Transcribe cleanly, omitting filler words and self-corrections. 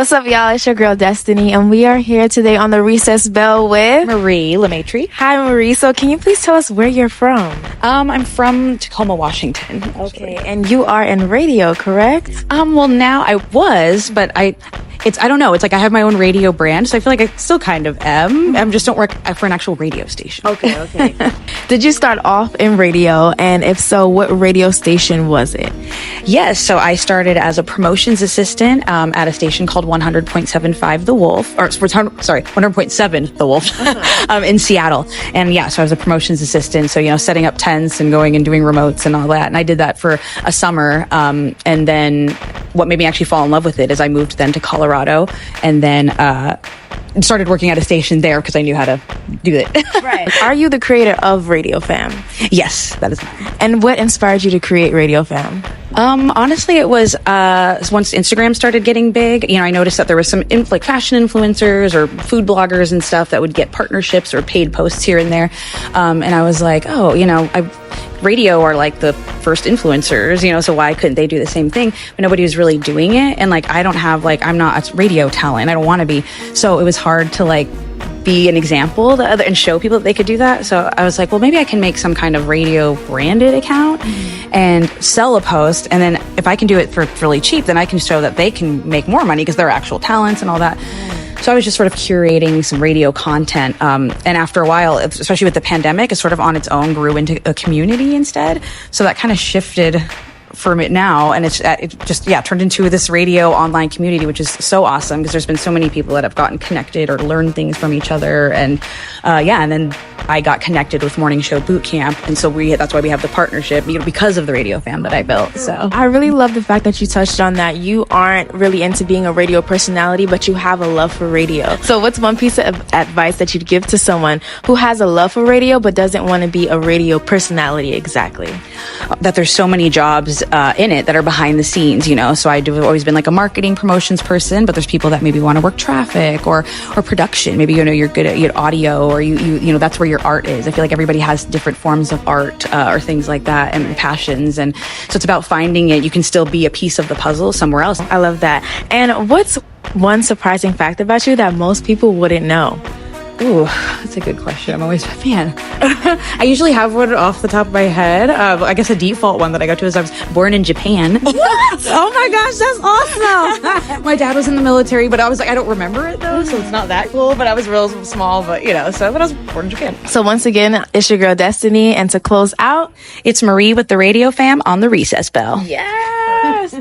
What's up, y'all? It's your girl, Destiny, and we are here today on the Recess Bell with Marie Lemaitre. Hi, Marie. So can you please tell us where you're from? I'm from Tacoma, Washington. Okay, and you are in radio, correct? Well, now I was, but I don't know. It's like I have my own radio brand, so I feel like I still kind of am. I just don't work for an actual radio station. Okay. Did you start off in radio? And if so, what radio station was it? Yes, so I started as a promotions assistant at a station called 100.75 The Wolf, 100.7 The Wolf in Seattle. And yeah, so I was a promotions assistant. So, setting up tents and going and doing remotes and all that. And I did that for a summer. And then what made me actually fall in love with it is I moved then to Colorado and then started working at a station there because I knew how to do it. Right. Are you the creator of Radio Fam? Yes, that is mine. And what inspired you to create Radio Fam? Honestly, it was once Instagram started getting big, I noticed that there was some fashion influencers or food bloggers and stuff that would get partnerships or paid posts here and there. And I was like, radio are like the first influencers, so why couldn't they do the same thing? But nobody was really doing it. And I'm not a radio talent. I don't want to be. So it was hard to be an example and show people that they could do that. So I was like, well, maybe I can make some kind of radio branded account and sell a post. And then if I can do it for really cheap, then I can show that they can make more money because they're actual talents and all that. So I was just sort of curating some radio content. And after a while, especially with the pandemic, it sort of on its own grew into a community instead. So that kind of shifted from it now. And it just turned into this radio online community, which is so awesome because there's been so many people that have gotten connected or learned things from each other. And and then I got connected with Morning Show Boot Camp. And so that's why we have the partnership, because of the Radio Fam that I built. So I really love the fact that you touched on that. You aren't really into being a radio personality, but you have a love for radio. So what's one piece of advice that you'd give to someone who has a love for radio, but doesn't want to be a radio personality exactly? That there's so many jobs in it that are behind the scenes, So I've always been like a marketing promotions person, but there's people that maybe want to work traffic or production. Maybe, you're good at audio or you that's where your art is. I feel like everybody has different forms of art or things like that and passions. And so it's about finding it. You can still be a piece of the puzzle somewhere else. I love that. And what's one surprising fact about you that most people wouldn't know? Ooh, that's a good question. I'm always, I usually have one off the top of my head. I guess a default one that I go to is I was born in Japan. What? Oh my gosh, that's awesome. My dad was in the military, but I was I don't remember it though, so it's not that cool, but I was real small, but but I was born in Japan. So once again, it's your girl Destiny, and to close out, it's Marie with the Radio Fam on the Recess Bell. Yes.